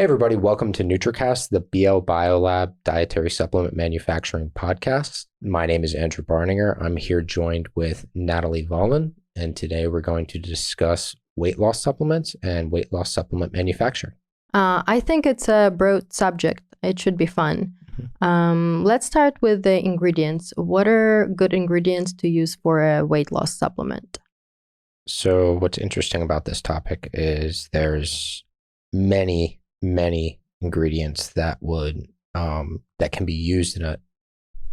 Hey everybody, welcome to Nutricast, the BL Biolab Dietary Supplement Manufacturing Podcast. My name is Andrew Barninger. I'm here joined with Natalie Vaulin, and today we're going to discuss weight loss supplements and weight loss supplement manufacturing. I think it's a broad subject. It should be fun. Let's start with the ingredients. What are good ingredients to use for a weight loss supplement? So what's interesting about this topic is there's many ingredients that would that can be used in a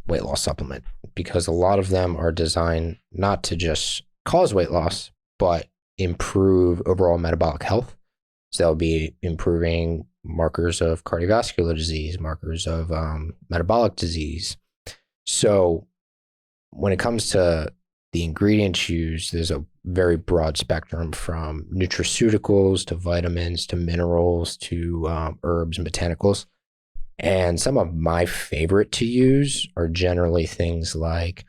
weight loss supplement, because a lot of them are designed not to just cause weight loss, but improve overall metabolic health. So they'll be improving markers of cardiovascular disease, markers of metabolic disease. So when it comes to the ingredients used, there's a very broad spectrum from nutraceuticals to vitamins to minerals to herbs and botanicals. And some of my favorite to use are generally things like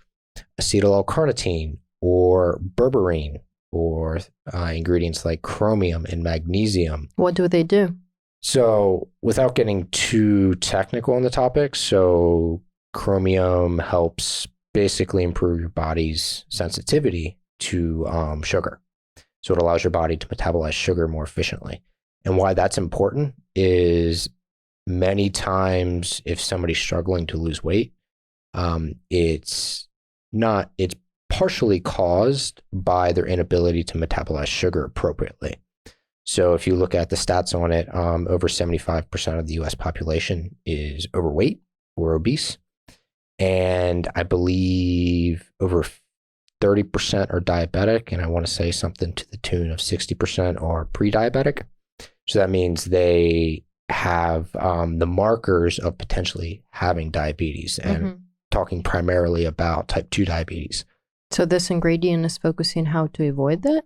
acetyl carnitine or berberine, or ingredients like chromium and magnesium. What do they do? So without getting too technical on the topic, so chromium helps basically improve your body's sensitivity to sugar. So it allows your body to metabolize sugar more efficiently. And why that's important is many times if somebody's struggling to lose weight, it's partially caused by their inability to metabolize sugar appropriately. So if you look at the stats on it, over 75% of the US population is overweight or obese. And I believe over 30% are diabetic, and I want to say something to the tune of 60% are pre-diabetic. So that means they have the markers of potentially having diabetes, and talking primarily about type 2 diabetes. So this ingredient is focusing how to avoid that?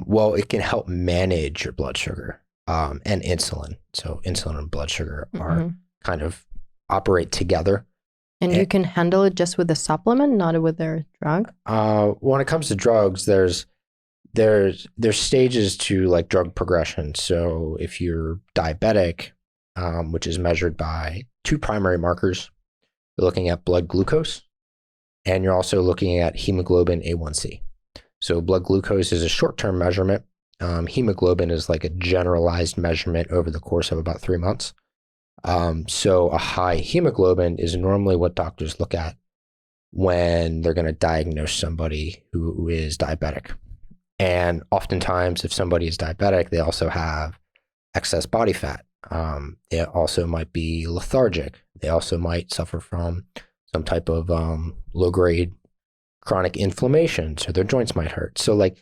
Well, it can help manage your blood sugar and insulin. So insulin and blood sugar are kind of operate together. And you can handle it just with a supplement, not with their drug? When it comes to drugs, there's stages to like drug progression. So if you're diabetic, which is measured by two primary markers, you're looking at blood glucose, and you're also looking at hemoglobin A1C. So blood glucose is a short-term measurement. Hemoglobin is like a generalized measurement over the course of about 3 months. So a high hemoglobin is normally what doctors look at when they're going to diagnose somebody who is diabetic. And oftentimes, if somebody is diabetic, they also have excess body fat. They also might be lethargic. They also might suffer from some type of low-grade chronic inflammation, so their joints might hurt. So like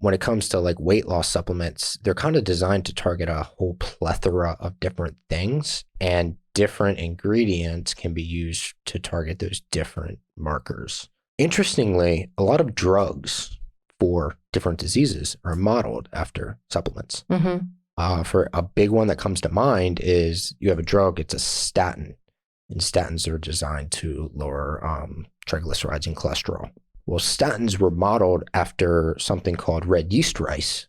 when it comes to like weight loss supplements, they're kind of designed to target a whole plethora of different things, and different ingredients can be used to target those different markers. Interestingly, a lot of drugs for different diseases are modeled after supplements. For a big one that comes to mind is you have a drug, it's a statin, and statins are designed to lower triglycerides and cholesterol. Well, statins were modeled after something called red yeast rice,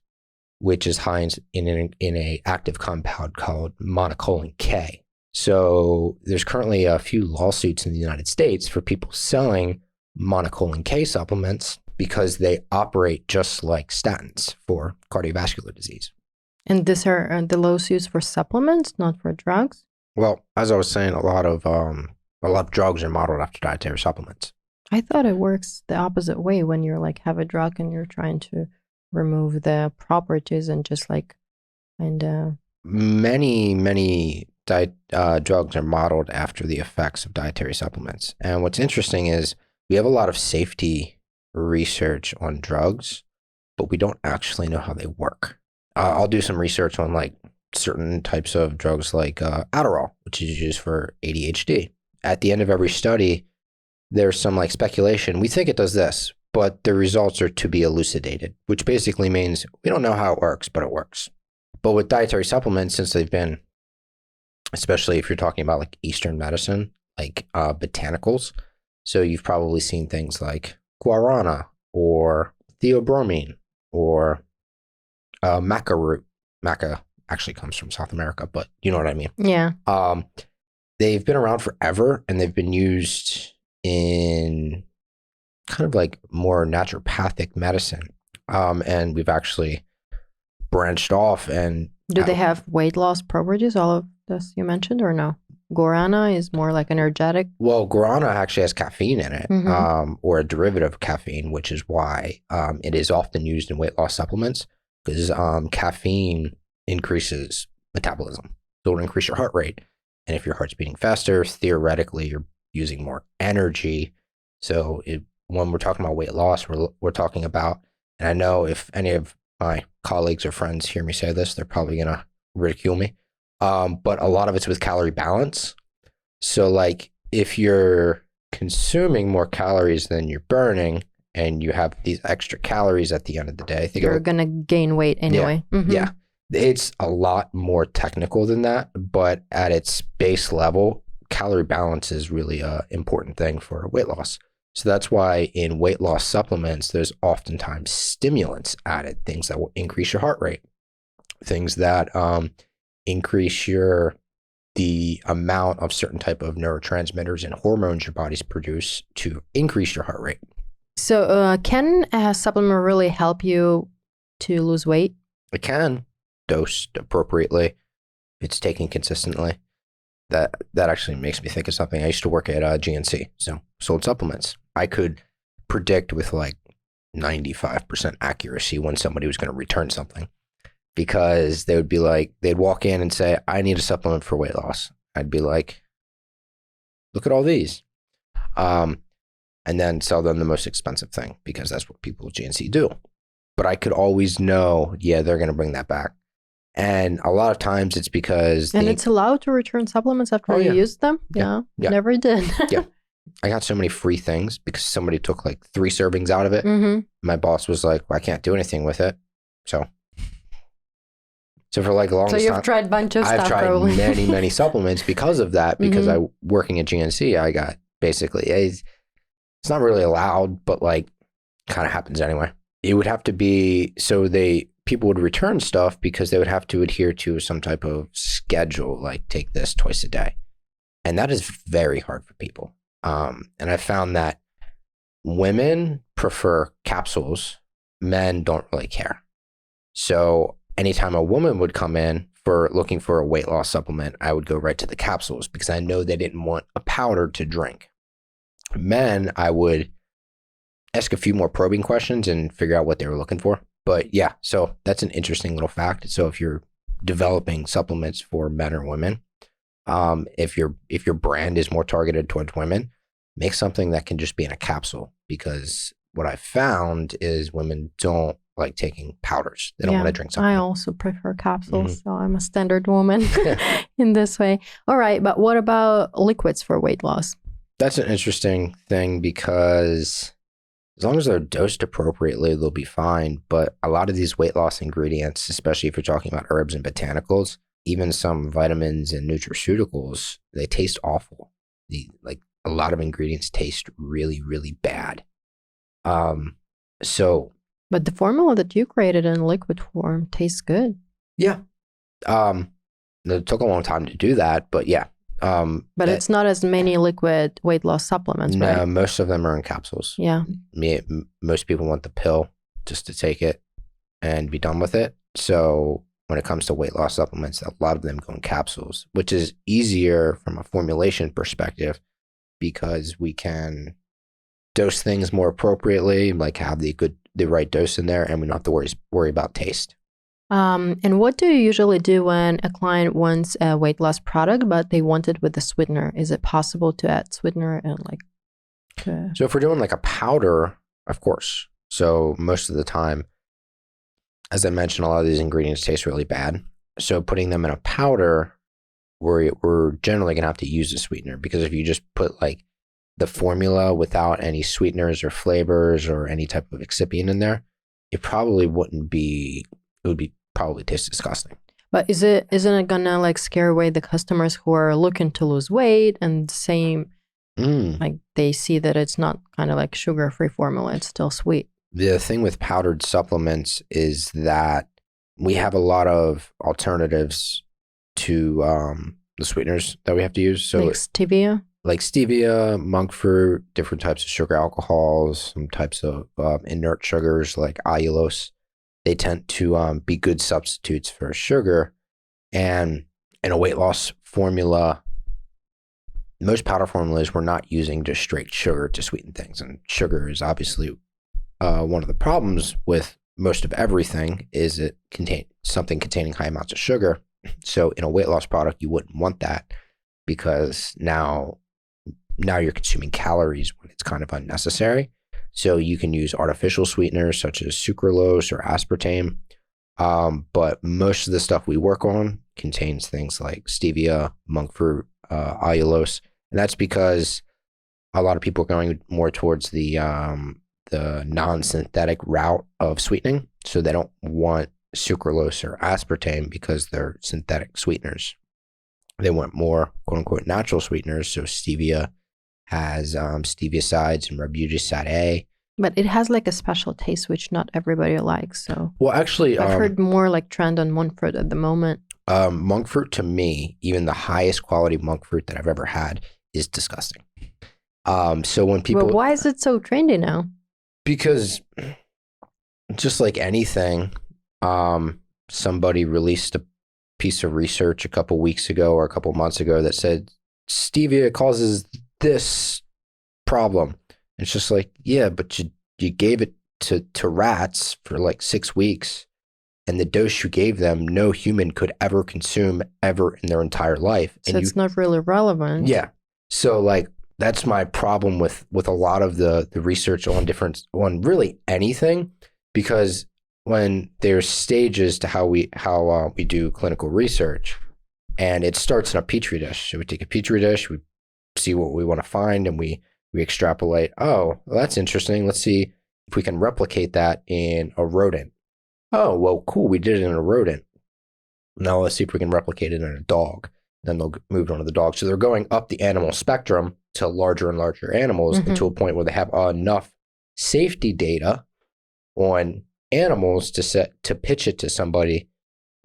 which is high in an active compound called monocolin K. So there's currently a few lawsuits in the United States for people selling monocolin K supplements because they operate just like statins for cardiovascular disease. And these are the lawsuits for supplements, not for drugs? Well, as I was saying, a lot of drugs are modeled after dietary supplements. I thought it works the opposite way when you're like have a drug and you're trying to remove the properties and just like many drugs are modeled after the effects of dietary supplements. And what's interesting is we have a lot of safety research on drugs, but we don't actually know how they work. I'll do some research on like certain types of drugs like Adderall, which is used for ADHD. At the end of every study, there's some like speculation. We think it does this, but the results are to be elucidated, which basically means we don't know how it works, but it works. But with dietary supplements, since they've been, especially if you're talking about like Eastern medicine, like botanicals, so you've probably seen things like guarana or theobromine or maca root. Maca actually comes from South America, but you know what I mean. Yeah. They've been around forever, and they've been used in kind of like more naturopathic medicine. And we've actually branched off and do they have weight loss properties, all of this you mentioned, or no? Guarana is more like energetic. Well, guarana actually has caffeine in it, or a derivative of caffeine, which is why it is often used in weight loss supplements, because caffeine increases metabolism. So it'll increase your heart rate. And if your heart's beating faster, theoretically, you're using more energy. So when we're talking about weight loss, we're talking about, and I know if any of my colleagues or friends hear me say this, they're probably going to ridicule me. But a lot of it's with calorie balance. So like if you're consuming more calories than you're burning and you have these extra calories at the end of the day, you're going to gain weight anyway. Yeah. It's a lot more technical than that, but at its base level, calorie balance is really an important thing for weight loss. So that's why in weight loss supplements, there's oftentimes stimulants added, things that will increase your heart rate, things that increase the amount of certain type of neurotransmitters and hormones your body's produce to increase your heart rate. So can a supplement really help you to lose weight? It can, dosed appropriately. It's taken consistently. That actually makes me think of something. I used to work at GNC, so sold supplements. I could predict with like 95% accuracy when somebody was going to return something, because they would be like, they'd walk in and say, I need a supplement for weight loss. I'd be like, look at all these. And then sell them the most expensive thing, because that's what people at GNC do. But I could always know, yeah, they're going to bring that back. And a lot of times it's because... And it's allowed to return supplements after you use them? Yeah. Never did. Yeah. I got so many free things because somebody took like 3 servings out of it. My boss was like, well, I can't do anything with it. So for like a long time... So you've tried a bunch of stuff, I've tried probably. many supplements because of that, because I working at GNC, I got basically... It's not really allowed, but like kind of happens anyway. It would have to be... So people would return stuff because they would have to adhere to some type of schedule, like take this twice a day. And that is very hard for people. And I found that women prefer capsules, men don't really care. So anytime a woman would come in for looking for a weight loss supplement, I would go right to the capsules because I know they didn't want a powder to drink. Men, I would ask a few more probing questions and figure out what they were looking for. But yeah, so that's an interesting little fact. So if you're developing supplements for men or women, if your brand is more targeted towards women, make something that can just be in a capsule, because what I found is women don't like taking powders. They don't want to drink something. I also prefer capsules, so I'm a standard woman in this way. All right, but what about liquids for weight loss? That's an interesting thing, because as long as they're dosed appropriately, they'll be fine. But a lot of these weight loss ingredients, especially if you're talking about herbs and botanicals, even some vitamins and nutraceuticals, they taste awful. Like a lot of ingredients taste really, really bad. But the formula that you created in liquid form tastes good. Yeah. It took a long time to do that, but yeah. But it's not as many liquid weight loss supplements, right? No, most of them are in capsules. Yeah. Most people want the pill just to take it and be done with it. So when it comes to weight loss supplements, a lot of them go in capsules, which is easier from a formulation perspective because we can dose things more appropriately, like have the right dose in there, and we don't have to worry about taste. And what do you usually do when a client wants a weight loss product, but they want it with a sweetener? Is it possible to add sweetener and So if we're doing like a powder, of course. So most of the time, as I mentioned, a lot of these ingredients taste really bad. So putting them in a powder, we're generally going to have to use a sweetener, because if you just put like the formula without any sweeteners or flavors or any type of excipient in there, it probably wouldn't be, it would be probably taste disgusting. But isn't it gonna like scare away the customers who are looking to lose weight and like they see that it's not kind of like sugar-free formula, it's still sweet? The thing with powdered supplements is that we have a lot of alternatives to the sweeteners that we have to use. So like stevia? Like stevia, monk fruit, different types of sugar alcohols, some types of inert sugars like allulose. They tend to be good substitutes for sugar. And in a weight loss formula, most powder formulas, we're not using just straight sugar to sweeten things. And sugar is obviously one of the problems with most of everything is it contains something containing high amounts of sugar. So in a weight loss product, you wouldn't want that because now you're consuming calories when it's kind of unnecessary. So you can use artificial sweeteners such as sucralose or aspartame. But most of the stuff we work on contains things like stevia, monk fruit, allulose. And that's because a lot of people are going more towards the non-synthetic route of sweetening. So they don't want sucralose or aspartame because they're synthetic sweeteners. They want more quote unquote natural sweeteners. So stevia has steviosides and ribugicide A. But it has like a special taste, which not everybody likes. So well, actually, I've heard more like trend on monk fruit at the moment. Monk fruit to me, even the highest quality monk fruit that I've ever had, is disgusting. So when people, but why is it so trendy now? Because just like anything, somebody released a piece of research a couple weeks ago or a couple months ago that said stevia causes this problem. It's just like, yeah, but you gave it to rats for like 6 weeks, and the dose you gave them, no human could ever consume ever in their entire life. So it's not really relevant. Yeah. So like that's my problem with a lot of the research on really anything, because when there's stages to how we do clinical research, and it starts in a petri dish. So we take a petri dish, we see what we want to find, and we extrapolate. Oh, well, that's interesting. Let's see if we can replicate that in a rodent. Oh, well, cool. We did it in a rodent. Now let's see if we can replicate it in a dog. Then they'll move on to the dog. So they're going up the animal spectrum to larger and larger animals, and to a point where they have enough safety data on animals to pitch it to somebody.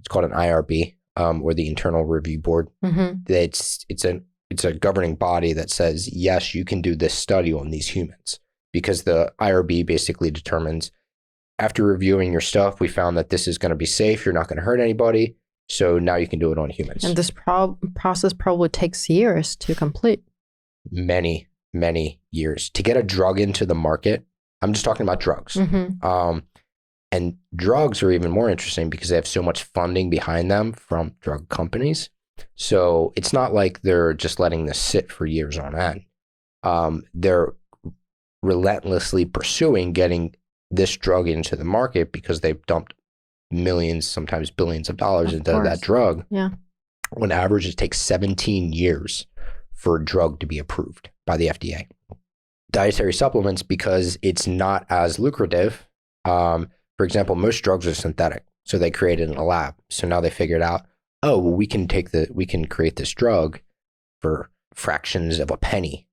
It's called an IRB, or the Internal Review Board. It's a governing body that says, yes, you can do this study on these humans, because the IRB basically determines, after reviewing your stuff, we found that this is going to be safe. You're not going to hurt anybody. So now you can do it on humans. And this process probably takes years to complete. Many, many years. To get a drug into the market, I'm just talking about drugs. And drugs are even more interesting because they have so much funding behind them from drug companies. So it's not like they're just letting this sit for years on end. They're relentlessly pursuing getting this drug into the market because they've dumped millions, sometimes billions of dollars into that drug. Yeah. On average, it takes 17 years for a drug to be approved by the FDA. Dietary supplements, because it's not as lucrative. For example, most drugs are synthetic. So they create it in a lab. So now they figured out, oh, well, we can create this drug for fractions of a penny,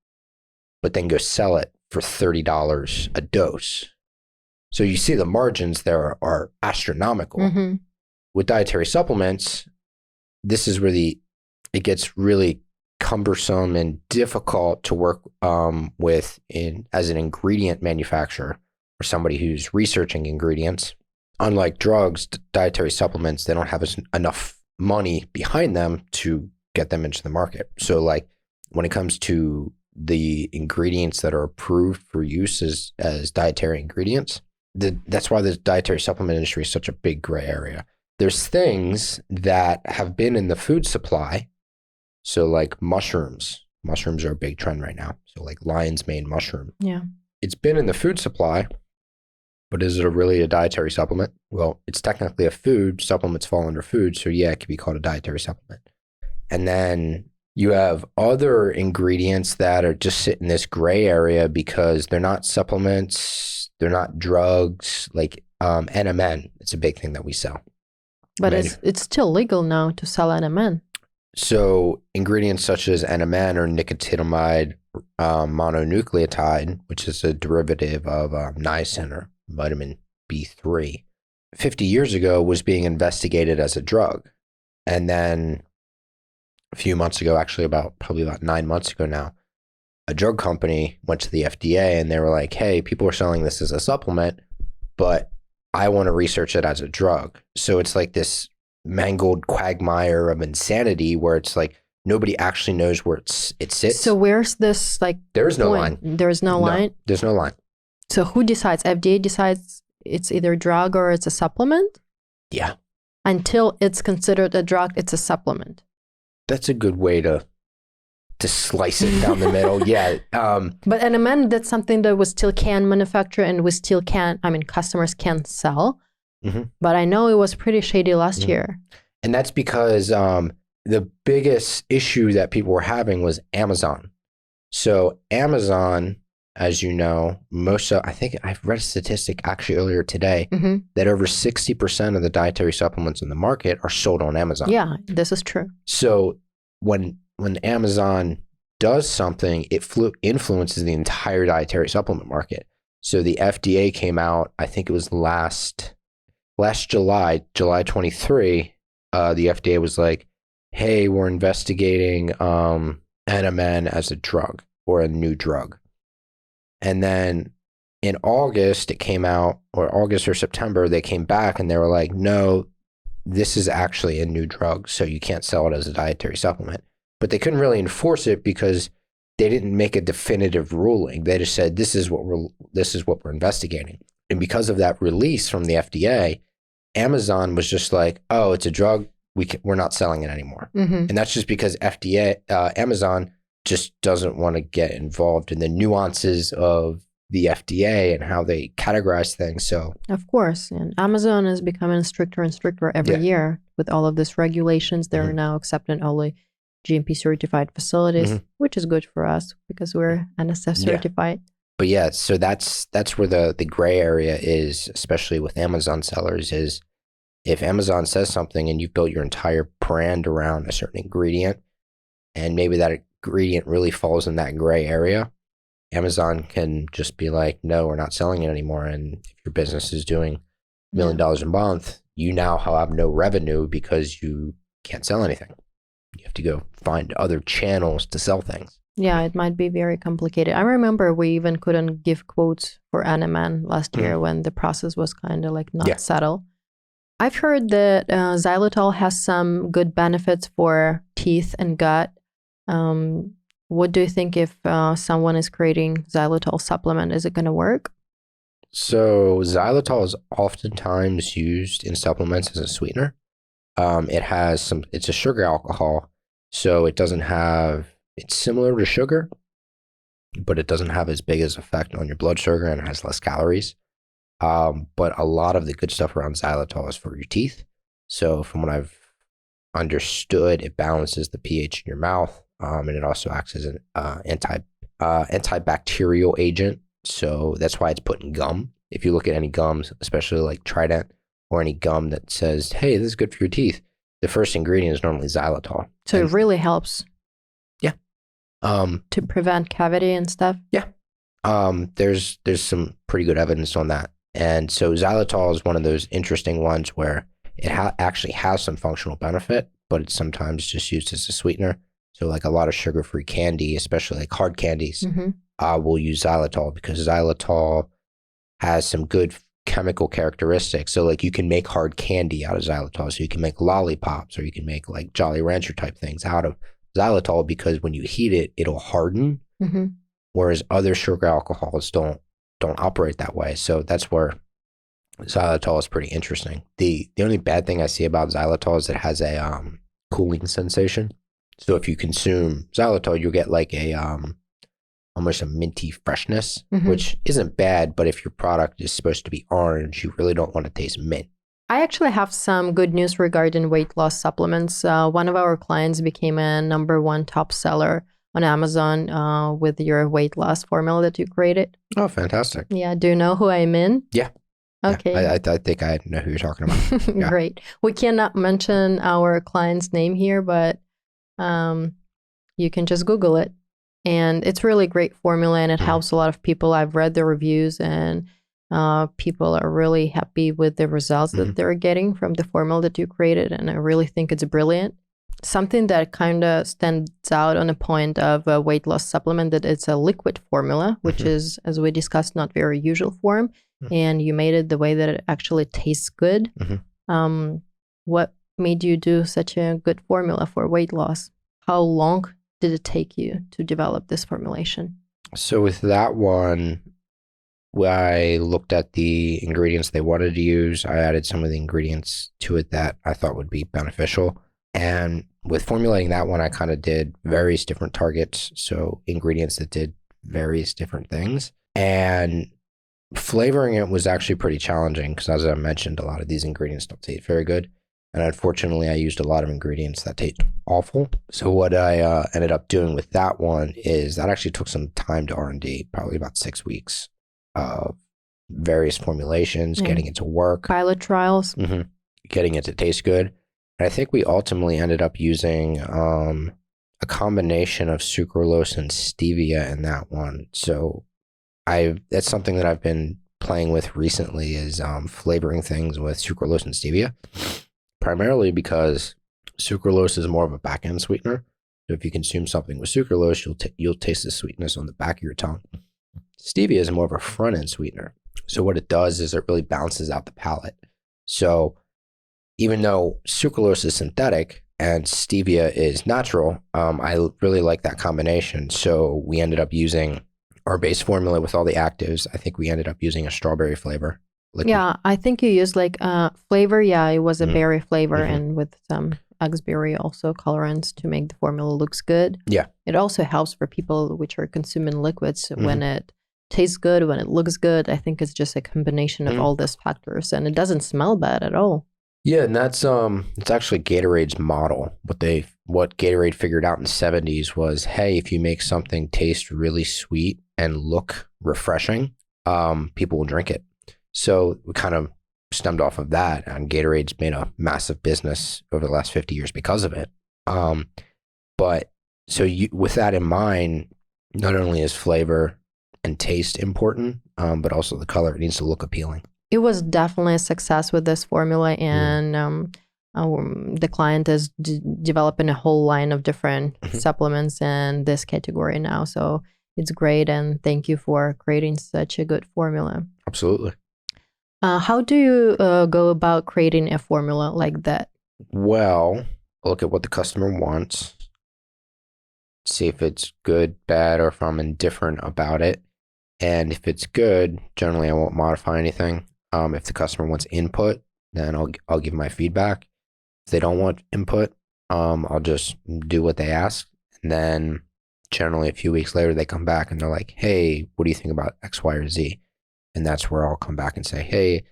but then go sell it for $30 a dose. So you see the margins there are astronomical. With dietary supplements, this is where it gets really cumbersome and difficult to work with as an ingredient manufacturer or somebody who's researching ingredients. Unlike drugs, dietary supplements, they don't have enough money behind them to get them into the market. So like when it comes to the ingredients that are approved for use as dietary ingredients, that's why the dietary supplement industry is such a big gray area. There's things that have been in the food supply. So like mushrooms. Mushrooms are a big trend right now. So like lion's mane mushroom. Yeah. It's been in the food supply, but is it really a dietary supplement? Well, it's technically a food. Supplements fall under food. So yeah, it could be called a dietary supplement. And then you have other ingredients that are just sit in this gray area because they're not supplements, they're not drugs, like NMN. It's a big thing that we sell. But it's still legal now to sell NMN. So ingredients such as NMN or nicotinamide mononucleotide, which is a derivative of niacin or vitamin B3, 50 years ago was being investigated as a drug. And then a few months ago, actually probably about 9 months ago now, a drug company went to the FDA and they were like, hey, people are selling this as a supplement, but I want to research it as a drug. So it's like this mangled quagmire of insanity where it's like nobody actually knows where it sits. So where's this like There's no point? line. There's no line? There's no line. So who decides? FDA decides it's either a drug or it's a supplement? Yeah. Until it's considered a drug, it's a supplement. That's a good way to slice it down the middle. Yeah. But in a man, that's something that we still can manufacture and we still can, customers can sell. Mm-hmm. But I know it was pretty shady last year. And that's because the biggest issue that people were having was Amazon. So Amazon, as you know, I think I've read a statistic actually earlier today that over 60% of the dietary supplements in the market are sold on Amazon. Yeah, this is true. So when Amazon does something, it influences the entire dietary supplement market. So the FDA came out, I think it was last July 23, the FDA was like, hey, we're investigating NMN as a drug or a new drug. And then in August, it came out, or August or September, they came back and they were like, no, this is actually a new drug, so you can't sell it as a dietary supplement. But they couldn't really enforce it because they didn't make a definitive ruling. They just said, this is what we're investigating. And because of that release from the FDA, Amazon was just like, oh, it's a drug, we're not selling it anymore. And that's just because Amazon just doesn't want to get involved in the nuances of the FDA and how they categorize things. So of course, and Amazon is becoming stricter and stricter every year with all of these regulations. They're now accepting only GMP certified facilities, which is good for us because we're NSF certified. But yeah, so that's where the gray area is, especially with Amazon sellers, is if Amazon says something and you've built your entire brand around a certain ingredient, and maybe that ingredient really falls in that gray area, Amazon can just be like, no, we're not selling it anymore. And if your business is doing $1 million a month, you now have no revenue because you can't sell anything. You have to go find other channels to sell things. Yeah, it might be very complicated. I remember we even couldn't give quotes for NMN last year when the process was kind of like not settled. I've heard that xylitol has some good benefits for teeth and gut. What do you think if someone is creating xylitol supplement? Is it going to work? So xylitol is oftentimes used in supplements as a sweetener. It's a sugar alcohol, so it's similar to sugar, but it doesn't have as big as effect on your blood sugar and it has less calories. But a lot of the good stuff around xylitol is for your teeth. So from what I've understood, it balances the pH in your mouth, and it also acts as an antibacterial agent. So that's why it's put in gum. If you look at any gums, especially like Trident or any gum that says, hey, this is good for your teeth, the first ingredient is normally xylitol. So it really helps. Yeah. To prevent cavity and stuff. Yeah. There's some pretty good evidence on that. And so xylitol is one of those interesting ones where it actually has some functional benefit, but it's sometimes just used as a sweetener. So like a lot of sugar-free candy, especially like hard candies, will use xylitol because xylitol has some good chemical characteristics. So like you can make hard candy out of xylitol. So you can make lollipops or you can make like Jolly Rancher type things out of xylitol because when you heat it, it'll harden. Whereas other sugar alcohols don't operate that way. So that's where xylitol is pretty interesting. The only bad thing I see about xylitol is it has a cooling sensation. So if you consume xylitol, you'll get like a almost a minty freshness, which isn't bad, but if your product is supposed to be orange, you really don't want to taste mint. I actually have some good news regarding weight loss supplements. One of our clients became a #1 top seller on Amazon with your weight loss formula that you created. Oh, fantastic. Yeah. Do you know who I mean? Yeah. Okay. Yeah, I think I know who you're talking about. Yeah. Great. We cannot mention our client's name here, but you can just Google it. And it's really great formula and it helps a lot of people. I've read the reviews and People are really happy with the results that they're getting from the formula that you created, and I really think it's brilliant. Something that kind of stands out on a point of a weight loss supplement, that it's a liquid formula, which is, as we discussed, not very usual form, and you made it the way that it actually tastes good. What made you do such a good formula for weight loss? How long did it take you to develop this formulation? So with that one, I looked at the ingredients they wanted to use. I added some of the ingredients to it that I thought would be beneficial. And with formulating that one, I kind of did various different targets. So ingredients that did various different things. And flavoring it was actually pretty challenging because, as I mentioned, a lot of these ingredients don't taste very good. And unfortunately, I used a lot of ingredients that taste awful. So what I ended up doing with that one is that actually took some time to R&D, probably about 6 weeks of various formulations, getting it to work. Pilot trials. Getting it to taste good. And I think we ultimately ended up using a combination of sucralose and stevia in that one. So that's something that I've been playing with recently, is flavoring things with sucralose and stevia. Primarily because sucralose is more of a back-end sweetener. So if you consume something with sucralose, you'll taste the sweetness on the back of your tongue. Stevia is more of a front-end sweetener. So what it does is it really balances out the palate. So even though sucralose is synthetic and stevia is natural, I really like that combination. So we ended up using our base formula with all the actives. I think we ended up using a strawberry flavor. Liquid. Yeah, I think you used like flavor. Yeah, it was a berry flavor and with some axberry also colorants to make the formula looks good. Yeah. It also helps for people which are consuming liquids when it tastes good, when it looks good. I think it's just a combination of all these factors, and it doesn't smell bad at all. Yeah, and that's it's actually Gatorade's model. What Gatorade figured out in the 70s was, hey, if you make something taste really sweet and look refreshing, people will drink it. So we kind of stemmed off of that, and Gatorade's made a massive business over the last 50 years because of it. But so with that in mind, not only is flavor and taste important, but also the color. It needs to look appealing. It was definitely a success with this formula, and the client is developing a whole line of different supplements in this category now. So it's great, and thank you for creating such a good formula. Absolutely. How do you go about creating a formula like that? Well, look at what the customer wants, see if it's good, bad, or if I'm indifferent about it. And if it's good, generally I won't modify anything. If the customer wants input, then I'll give my feedback. If they don't want input, I'll just do what they ask. And then generally a few weeks later, they come back and they're like, hey, what do you think about X, Y, or Z? And that's where I'll come back and say, hey,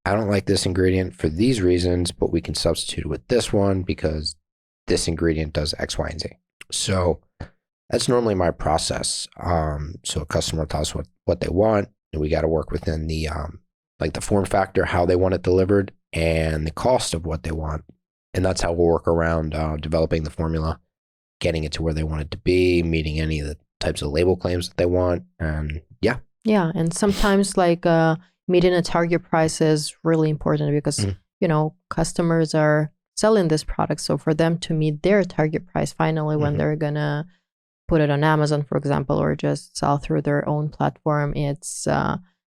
I don't like this ingredient for these reasons, but we can substitute it with this one because this ingredient does X, Y, and Z. So that's normally my process. So a customer tells us what they want, and we got to work within the like the form factor, how they want it delivered, and the cost of what they want. And that's how we'll work around developing the formula, getting it to where they want it to be, meeting any of the types of label claims that they want, and yeah. Yeah, and sometimes like meeting a target price is really important because, you know, customers are selling this product. So for them to meet their target price finally when they're going to put it on Amazon, for example, or just sell through their own platform, it's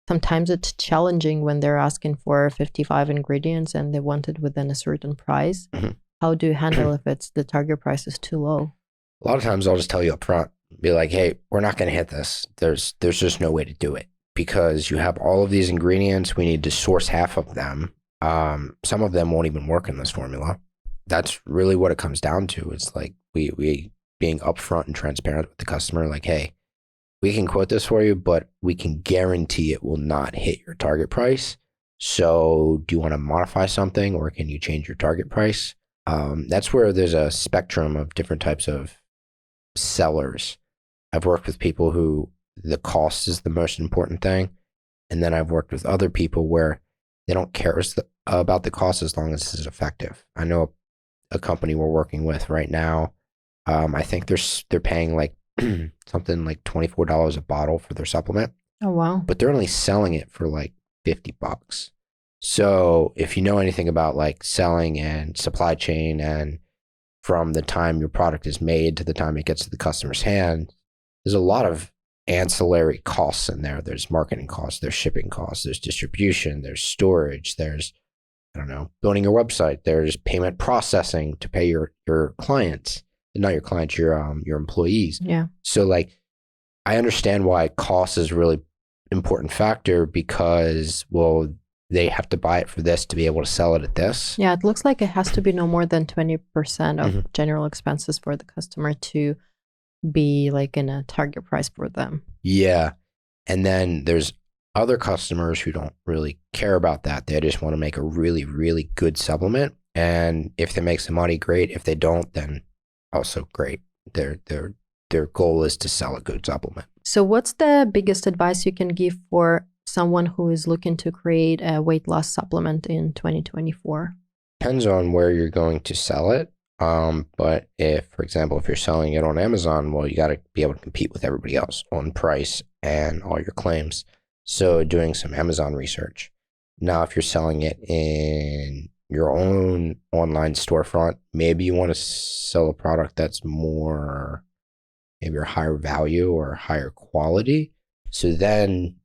sometimes it's challenging when they're asking for 55 ingredients and they want it within a certain price. How do you handle if it's the target price is too low? A lot of times I'll just tell you up front, be like, hey, we're not going to hit this. There's just no way to do it because you have all of these ingredients. We need to source half of them. Some of them won't even work in this formula. That's really what it comes down to. It's like we being upfront and transparent with the customer, like, hey, we can quote this for you, but we can guarantee it will not hit your target price. So do you want to modify something or can you change your target price? That's where there's a spectrum of different types of sellers. I've worked with people who the cost is the most important thing. And then I've worked with other people where they don't care about the cost as long as it's effective. I know a company we're working with right now. I think they're paying like something like $24 a bottle for their supplement. Oh, wow. but they're only selling it for like $50. So if you know anything about like selling and supply chain, and from the time your product is made to the time it gets to the customer's hand, there's a lot of ancillary costs in there. There's marketing costs, there's shipping costs, there's distribution, there's storage, there's, I don't know, building your website, there's payment processing to pay your clients, not your clients, your employees. Yeah. So like, I understand why cost is a really important factor, because, well, they have to buy it for this to be able to sell it at this. Yeah, it looks like it has to be no more than 20% of general expenses for the customer to be like in a target price for them. Yeah. And then there's other customers who don't really care about that. They just want to make a really, really good supplement. And if they make some money, great. If they don't, then also great. Their goal is to sell a good supplement. So what's the biggest advice you can give for someone who is looking to create a weight loss supplement in 2024? Depends on where you're going to sell it. But if, for example, if you're selling it on Amazon, well, you got to be able to compete with everybody else on price and all your claims. So doing some Amazon research. Now, if you're selling it in your own online storefront, maybe you want to sell a product that's more, maybe a higher value or higher quality. So then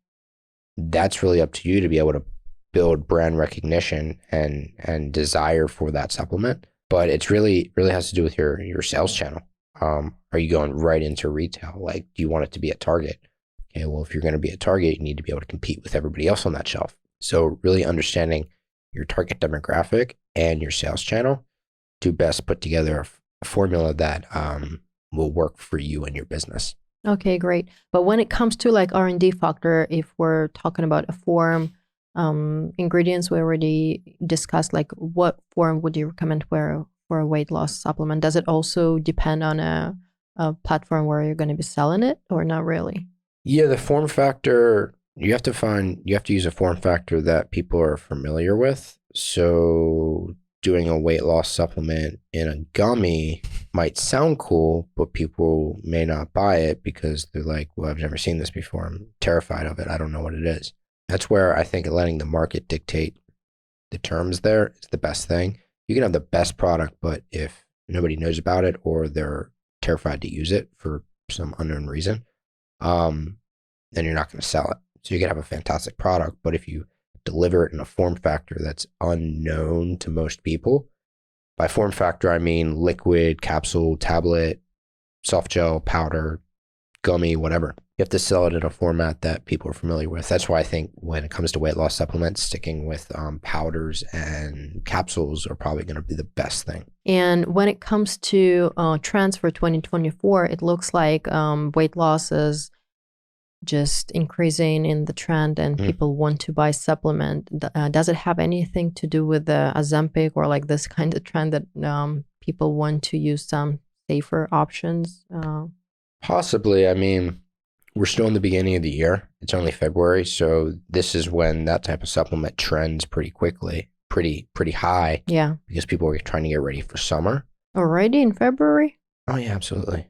that's really up to you to be able to build brand recognition and desire for that supplement. But it's really has to do with your sales channel. Are you going right into retail? Like, do you want it to be at Target? Okay, well, if you're going to be at Target, you need to be able to compete with everybody else on that shelf. So really understanding your target demographic and your sales channel to best put together a formula that will work for you and your business. Okay, great. But when it comes to like R&D factor, if we're talking about a form, ingredients we already discussed, like what form would you recommend for a weight loss supplement? Does it also depend on a platform where you're going to be selling it, or not really? Yeah, the form factor, you have to use a form factor that people are familiar with. So doing a weight loss supplement in a gummy might sound cool, but people may not buy it because they're like, well, I've never seen this before. I'm terrified of it. I don't know what it is. That's where I think letting the market dictate the terms there is the best thing. You can have the best product, but if nobody knows about it or they're terrified to use it for some unknown reason, then you're not going to sell it. So you can have a fantastic product, but if you deliver it in a form factor that's unknown to most people, by form factor, I mean liquid, capsule, tablet, soft gel, powder, gummy, whatever. You have to sell it in a format that people are familiar with. That's why I think when it comes to weight loss supplements, sticking with powders and capsules are probably going to be the best thing. And when it comes to trends for 2024, it looks like weight loss is just increasing in the trend, and people want to buy supplement. Does it have anything to do with the Ozempic or like this kind of trend that people want to use some safer options? Possibly. I mean, we're still in the beginning of the year. It's only February, so this is when that type of supplement trends pretty quickly, pretty high. Yeah. Because people are trying to get ready for summer. Already in February? Oh yeah, absolutely.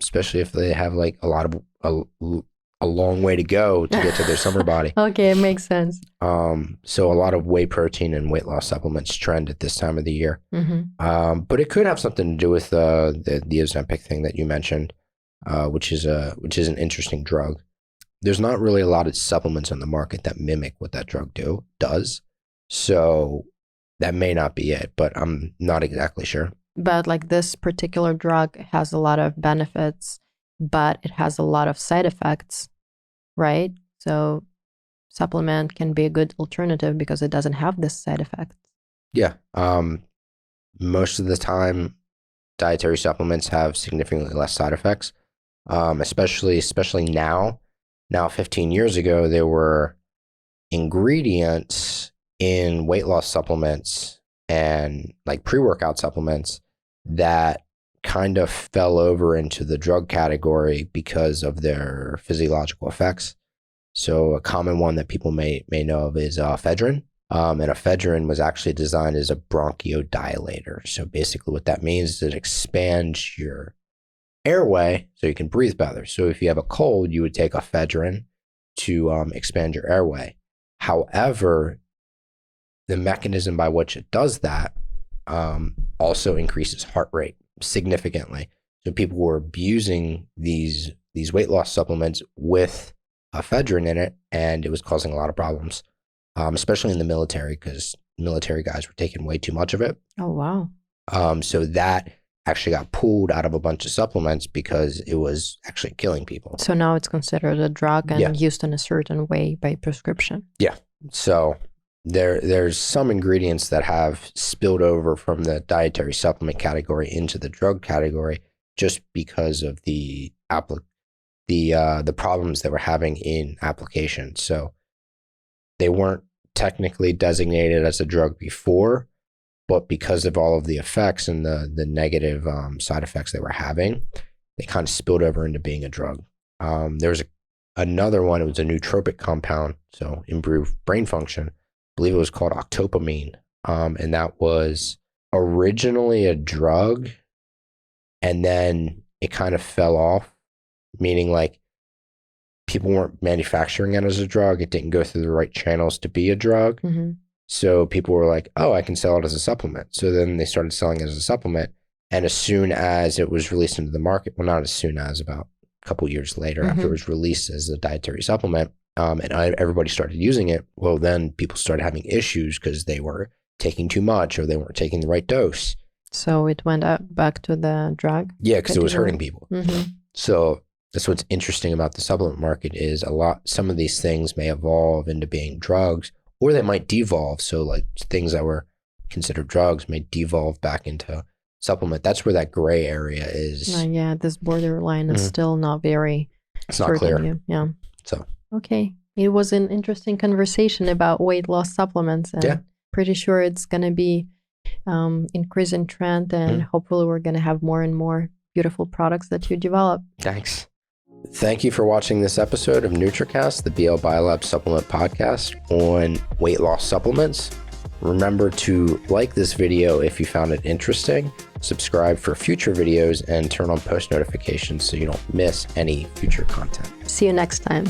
Especially if they have like a long way to go to get to their summer body. Okay, it makes sense. So a lot of whey protein and weight loss supplements trend at this time of the year. But it could have something to do with the Ozempic thing that you mentioned, which is an interesting drug. There's not really a lot of supplements on the market that mimic what that drug does. So that may not be it, but I'm not exactly sure. But like this particular drug has a lot of benefits, but it has a lot of side effects, right? So supplement can be a good alternative because it doesn't have this side effects. Yeah. Most of the time, dietary supplements have significantly less side effects, especially now. Now, 15 years ago, there were ingredients in weight loss supplements and like pre-workout supplements that kind of fell over into the drug category because of their physiological effects. So a common one that people may know of is ephedrine. And ephedrine was actually designed as a bronchodilator. So basically what that means is it expands your airway so you can breathe better. So if you have a cold, you would take ephedrine to expand your airway. However, the mechanism by which it does that also increases heart rate significantly. So people were abusing these weight loss supplements with ephedrine in it, and it was causing a lot of problems, especially in the military, because military guys were taking way too much of it. Oh, wow. So that actually got pulled out of a bunch of supplements because it was actually killing people. So now it's considered a drug and used in a certain way by prescription. Yeah. So there's some ingredients that have spilled over from the dietary supplement category into the drug category just because of the problems they were having in application. So they weren't technically designated as a drug before, but because of all of the effects and the negative side effects they were having, they kind of spilled over into being a drug. There was another one, it was a nootropic compound, so improved brain function. I believe it was called octopamine. And that was originally a drug, and then it kind of fell off, meaning like people weren't manufacturing it as a drug. It didn't go through the right channels to be a drug. Mm-hmm. So people were like, oh, I can sell it as a supplement. So then they started selling it as a supplement. And as soon as it was released into the market, well, not as soon as, about a couple years later, after it was released as a dietary supplement, and everybody started using it, well, then people started having issues because they were taking too much or they weren't taking the right dose. So it went back to the drug? Yeah, because it was hurting people. Mm-hmm. So that's what's interesting about the supplement market is some of these things may evolve into being drugs, or they might devolve. So like things that were considered drugs may devolve back into supplement. That's where that gray area is. Yeah, this borderline is still not very It's not clear. Yeah. So okay. It was an interesting conversation about weight loss supplements, and pretty sure it's going to be increasing trend, and hopefully we're going to have more and more beautiful products that you develop. Thanks. Thank you for watching this episode of Nutricast, the BL Biolab supplement podcast on weight loss supplements. Remember to like this video if you found it interesting, subscribe for future videos, and turn on post notifications so you don't miss any future content. See you next time.